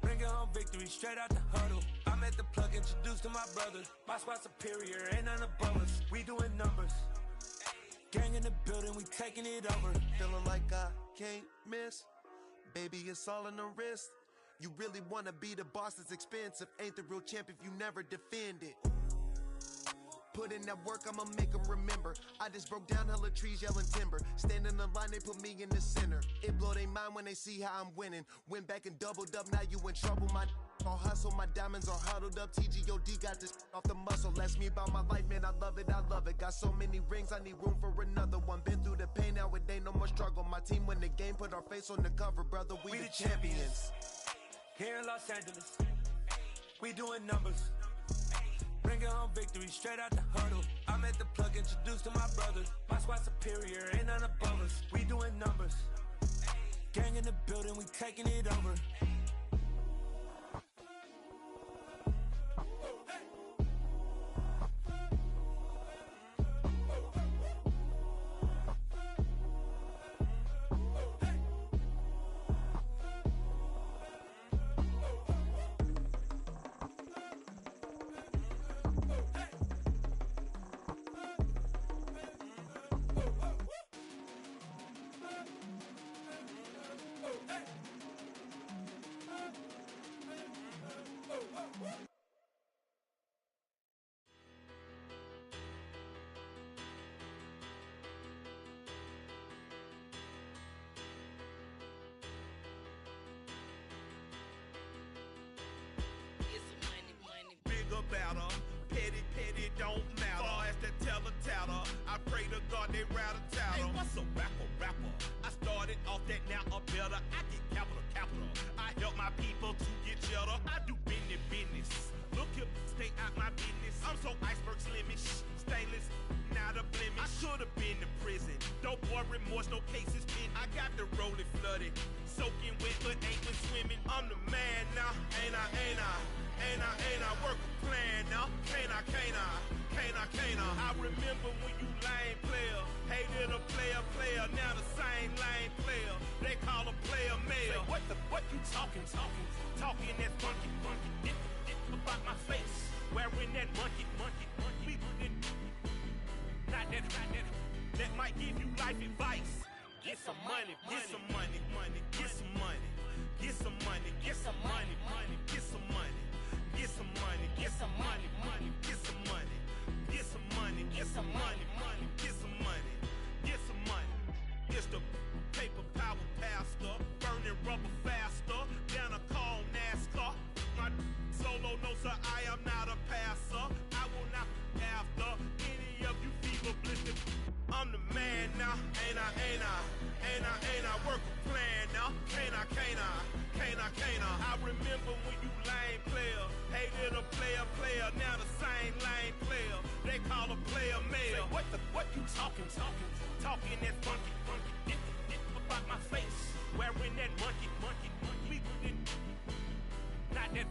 Bringing home victory straight out the huddle. I'm at the plug, introduced to my brothers. My squad superior, ain't none above us. We doing numbers. Gang in the building, we taking it over. Feeling like I can't miss. Baby, it's all in the wrist. You really wanna be the boss, it's expensive. Ain't the real champ if you never defend it. Put in that work, I'ma make them remember. I just broke down hella trees, yelling timber. Standing in the line, they put me in the center. It blow their mind when they see how I'm winning. Went back and doubled up, now you in trouble. My all hustle, my diamonds are huddled up. TGOD got this off the muscle. Ask me about my life, man, I love it. Got so many rings, I need room for another one. Been through the pain, now it ain't no more struggle. My team win the game, put our face on the cover, brother. We the champions. Here in Los Angeles, we doing numbers. Bringing home victory straight out the huddle. I'm at the plug, introduced to my brothers. My squad superior, ain't none above us. We doing numbers. Gang in the building, we taking it over. Better. Petty don't matter. Far as the teller, I pray to God they rattle tattle. Hey, what's a rapper? I started off that, now a better. I get capital. I help my people to get cheddar. I do business. Look here, stay out my business. I'm so iceberg slimish, stainless, not a blemish. I should have been in prison. No boy remorse, no cases pinned. I got the rolling flooded, soaking wet, but ain't been swimming. I'm the man now, ain't I? Work a plan now, can't I? I remember when you lame player, hated a player, now the same lame player. They call a player mayor. Say, what you talking that funky, dip about my face, wearing that monkey. Not that, that might give you life advice. Get some money. It's the paper power pastor, burning rubber faster, down a call NASCAR. My solo no sir, I am not a passer. I will not after any of you fever blistered. I'm the man now, ain't I? Work a plan now, can't I? I remember when you lame player, hated a player, now the same lame player. They call a player mayor. Say, what you talking that funky, dip about my face, wearing that monkey. Not that,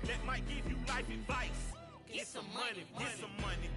that might give you life advice. Get some money. Get some money.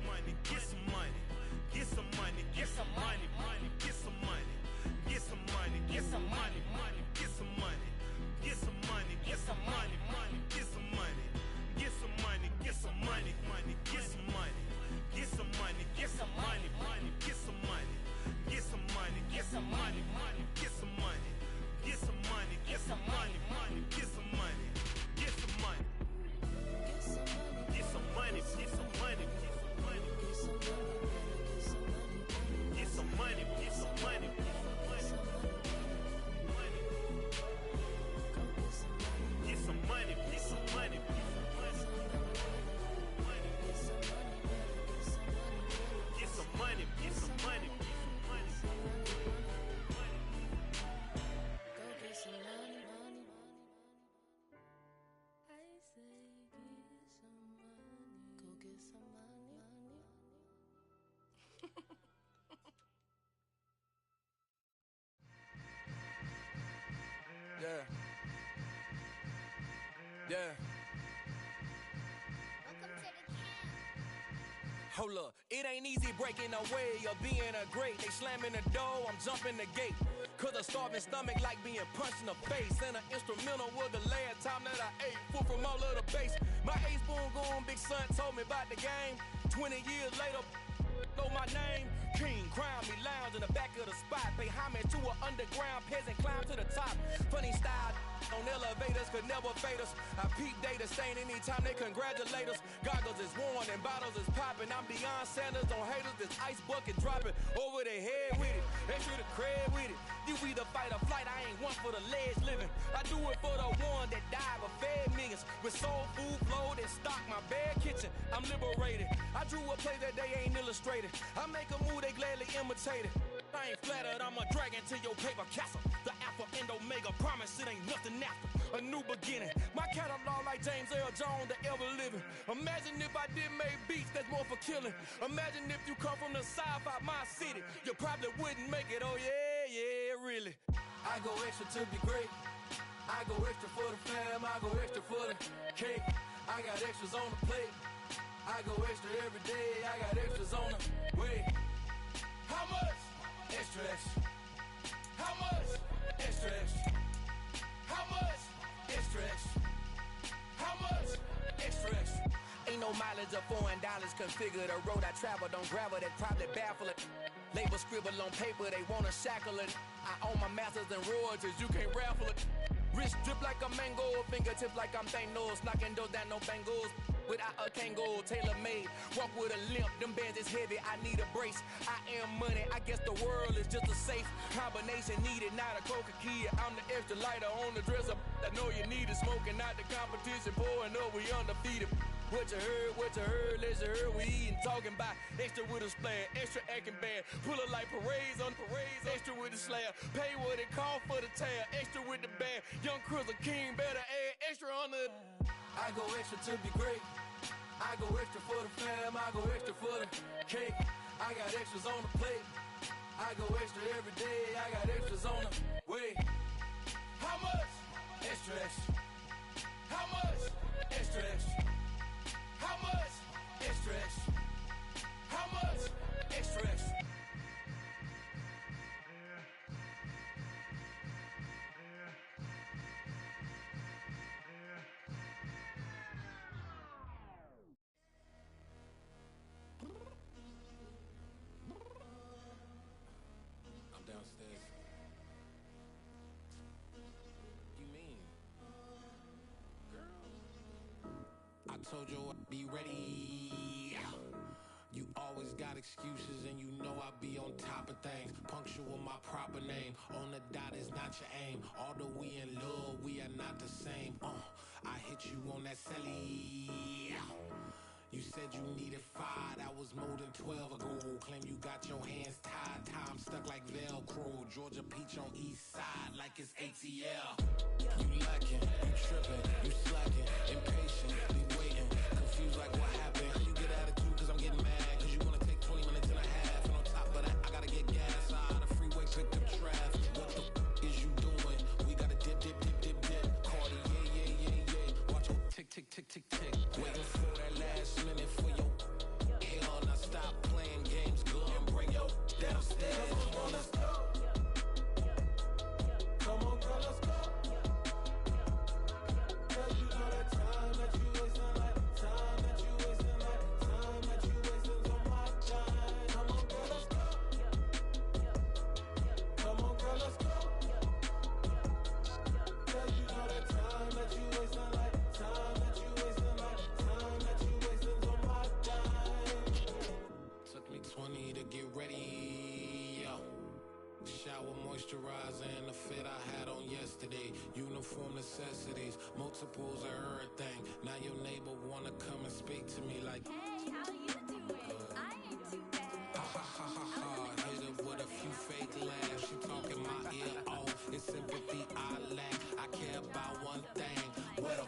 Hold up, it ain't easy breaking away or being a great. They slamming the door, I'm jumping the gate. Cause a starving stomach like being punched in the face. And an instrumental was the last time that I ate. Food from all of the bass. My ace spoon going, big son told me about the game. 20 years later, know my name. King, crown me, lounge in the back of the spot. Pay homage to an underground peasant, climb to the top. Funny style on elevators could never fade us. I peep data stain anytime they congratulate us. Goggles is worn and bottles is popping. I'm Deion Sanders on haters, this ice bucket dropping over their head with it. Extra the cred with it. You either fight or flight, I ain't one for the ledge living. I do it for the one that died but fed millions. With soul food flowed and stocked my bad kitchen. I'm liberated. I drew a play that they ain't illustrated. I make a move, they gladly imitate it. I ain't flattered, I'm a dragon to your paper castle. The Alpha and Omega, promise it ain't nothing after. A new beginning. My catalog like James Earl Jones, the ever living. Imagine if I did make beats, that's more for killing. Imagine if you come from the south out my city. You probably wouldn't make it, oh yeah, really. I go extra to be great. I go extra for the fam, I go extra for the cake. I got extras on the plate. I go extra every day, I got extras on the way. How much? Extra, extra. How much? Extra, extra. How much? Extra, extra. How much? Extra, extra. Ain't no mileage of $4 configure the road I travel. Don't gravel, that probably baffle it. Label scribble on paper, they wanna shackle it. I own my masters and royalties, you can't raffle it. Wrist drip like a mango, fingertips like I'm Thanos. Knocking doors down, no bangles. Without a Kangol, tailor-made. Walk with a limp, them bands is heavy, I need a brace. I am money, I guess the world is just a safe combination needed, not a coca key. I'm the extra lighter on the dresser. I know you need it, smoking out the competition, pouring up, we undefeated. What you heard, let's heard, we eating, talking about extra with a splash, extra acting bad. Pull it like parades on parades, extra with the slab. Pay what it cost for the tab, extra with the bag. Young Cruiser King, better add extra on the. I go extra to be great. I go extra for the fam, I go extra for the cake. I got extras on the plate. I go extra every day, I got extras on the way. How much? Extra, extra. How much? Extra, extra. How much? Extra, extra. How much? Extra, extra. I'm downstairs. You mean? Girl. I told you I'd be ready. You always got excuses and you know I be on top of things. Punctual my proper name. On the dot is not your aim. Although we in love, we are not the same. I hit you on that celly. You said you needed 5, that was more than 12 ago. Claim you got your hands tied, time stuck like Velcro. Georgia Peach on east side like it's ATL. You lacking, you tripping, you slacking, impatient, be waiting, confused like what happened. You get attitude cause I'm getting mad, cause you wanna take 20 minutes and a half. And on top of that, I gotta get gas out of the freeway, pick up traffic. What the is you doing? We gotta dip, dip, dip, dip, dip. Cardi, yeah. Watch your tick, tick, tick, tick, tick. Waiting for that last minute for your hell. Now stop playing games, go and bring your downstairs. Come on, let's go. Come on, girl, let's go. Cause you know that time that you wasting, like time that you wasting, like time that you wasting on my time. Come on, girl, let's go. Come on, girl, let's go. Cause you know that time that you wasting, like time that you wasting, like time that you wasting on my time. Took me 20 to get ready, yo. Shower, moisturizer, and the fit I had on yesterday. Uniform necessities, multiples of everything. Now your neighbor wanna come and speak to me like, hey, how you doing? I ain't too bad. Ha ha ha ha ha. Hit her with a few fake laughs. She talking my ear off. It's sympathy I lack. I care about one thing. What a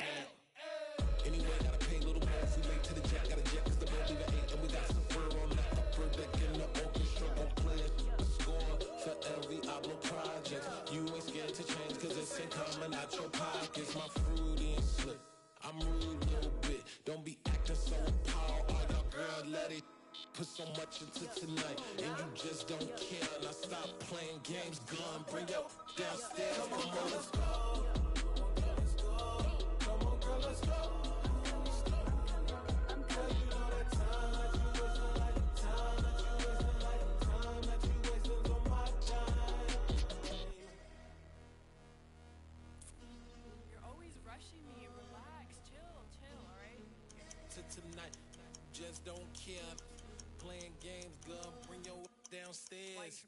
at. Anyway, gotta pay a little more if we late to the jet. Got a jet cause the boat leave at 8. And we got some fur on the upper deck in the orchestra. Gon' play a score for every Ablo project. You ain't scared to change cause it's ain't coming out your pockets. My fruity and slick. I'm rude a little bit. Don't be acting so appalled. All y'all girl put so much into tonight, and you just don't care. Now stop playing games, gun, bring your downstairs. Come on, let's go. Come on, girl, let's go. Tonight, just don't care. Playing games, girl, bring your downstairs.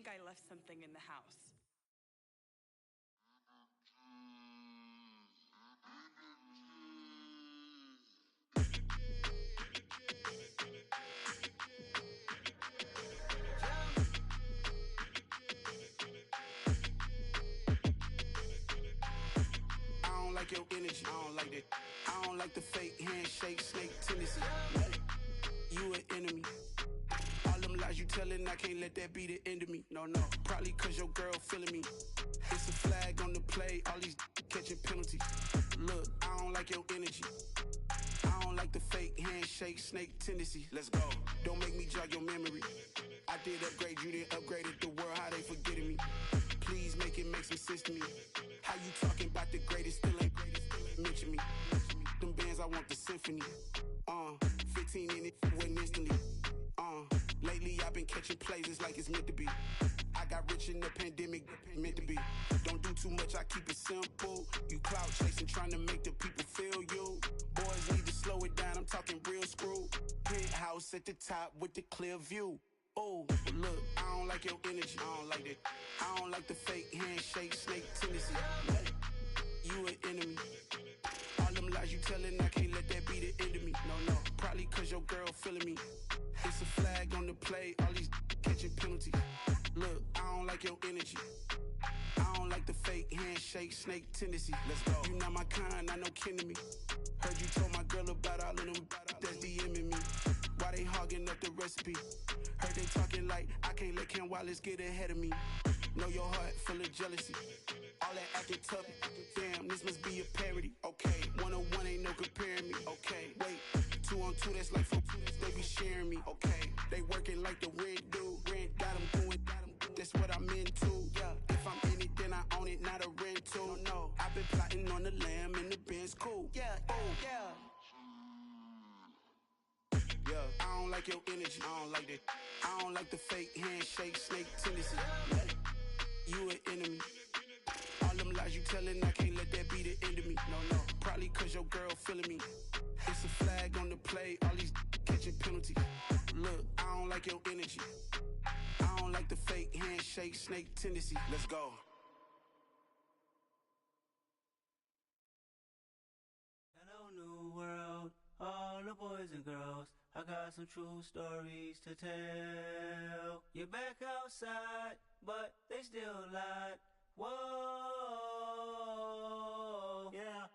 I left something in the house. I don't like your energy. I don't like that. I don't like the fake handshake, snake tendency. You an enemy. All them lies you telling, I can't let that be the end of me. No, probably cause your girl feeling me. It's a flag on the play, all these catching penalties. Look, I don't like your energy. I don't like the fake handshake, snake tendency. Let's go. Don't make me jog your memory. I did upgrade, you didn't upgrade it. The world, how they forgetting me. Please make it make some sense to me. How you talking about the greatest, still ain't mention me. Them bands, I want the symphony. 15 in it, went instantly. Lately I've been catching plays, it's like it's meant to be. I got rich in the pandemic, meant to be. Don't do too much, I keep it simple. You clout chasing, trying to make the people feel you. Boys need to slow it down, I'm talking real screw. Penthouse at the top with the clear view. Oh, look, I don't like your energy. I don't like that. I don't like the fake handshake, snake tendency. You an enemy. All them lies you telling, I can't let that be the end of me. No, probably cause your girl feeling me. It's a flag on the play, all these catching penalties. Look, I don't like your energy. I don't like the fake handshake, snake tendency. Let's go. You not my kind, I know kin to me. Heard you told my girl about all of them that's DMing me. Why they hogging up the recipe? Heard they talking like I can't let Ken Wallace get ahead of me. Know your heart full of jealousy. All that acting tough, damn, this must be a parody. Okay, 1-on-1 ain't no comparing me. Okay, wait, 2-on-2, that's like 4, they be sharing me. Okay, they working like the rent do. Rent got them going, that's what I'm into. Yeah, if I'm in it, then I own it, not a rental. No, I've been plotting on the lamb and the Benz cool. Yeah, yeah. I don't like your energy. I don't like that. I don't like the fake handshake, snake tendency. You an enemy. All them lies you telling, I can't let that be the end of me. No, probably cause your girl feeling me. It's a flag on the play, all these catching penalties. Look, I don't like your energy. I don't like the fake handshake, snake tendency. Let's go. Hello, new world, all the boys and girls. I got some true stories to tell. You're back outside, but they still lied. Whoa, yeah.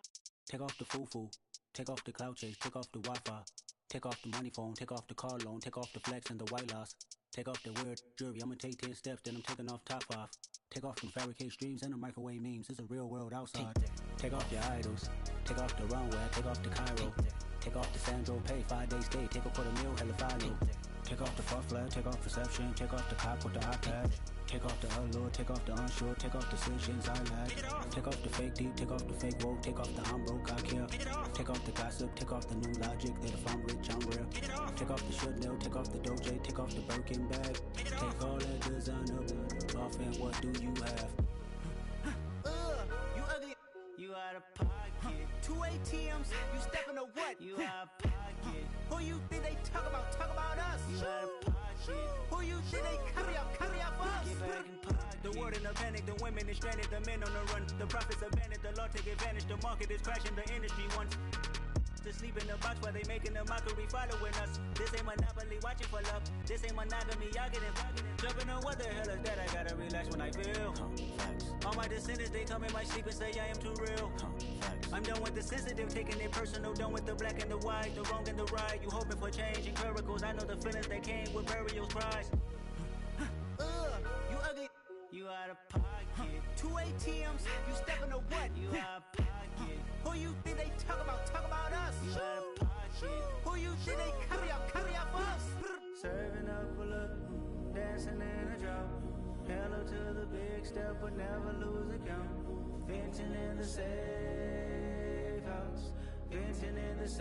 Take off the foo-foo, take off the cloud chase, take off the Wi-Fi, take off the money phone, take off the car loan, take off the flex and the white loss, take off the weird jewelry. I'ma take 10 steps, then I'm taking off top 5. Take off them fabricate streams and the microwave memes. It's a real world outside. Take off your idols, take off the runway, take off the Cairo. Take off the Sandro Pay, 5-day stay, take a quarter meal, hella follow. Take off the far flag, take off perception, take off the cop with the hot patch. Take off the allure, take off the unsure, take off decisions I lack. Take off the fake deep, take off the fake woke, take off the I'm broke, I care. Take off the gossip, take off the new logic that if I'm rich, I'm real. Take off the should know, take off the Doja, take off the Birkin bag. Take all that designer off and what do you have? You ugly. You out of pocket. 2 ATMs, you stepping to what? You out of pocket. Who you think they talk about us? You out of pocket. Who you think they carry up for us? Get back in pocket. The world in a panic, the women is stranded, the men on the run. The profits abandoned, the law take advantage, the market is crashing, the industry wants. to sleep in the box while they making a mockery following us. This ain't Monopoly watching for love. This ain't monogamy, y'all get it. Jumping on what the hell is that? I gotta relax when I feel. All my descendants, they come in my sleep and say I am too real. I'm done with the sensitive, taking it personal. Done with the black and the white, the wrong and the right. You hoping for change and miracles. I know the feelings that came with burial cries. You ugly. You out of pocket. 2 ATMs, you stepping to what? You out of pocket. Who you think they talk about? Talk about us. You out of pocket. Who you think they carry out for us? Serving up a look, dancing in a drop. Hello to the big step, but never lose a count. Venting in the safe house. Venting in the safe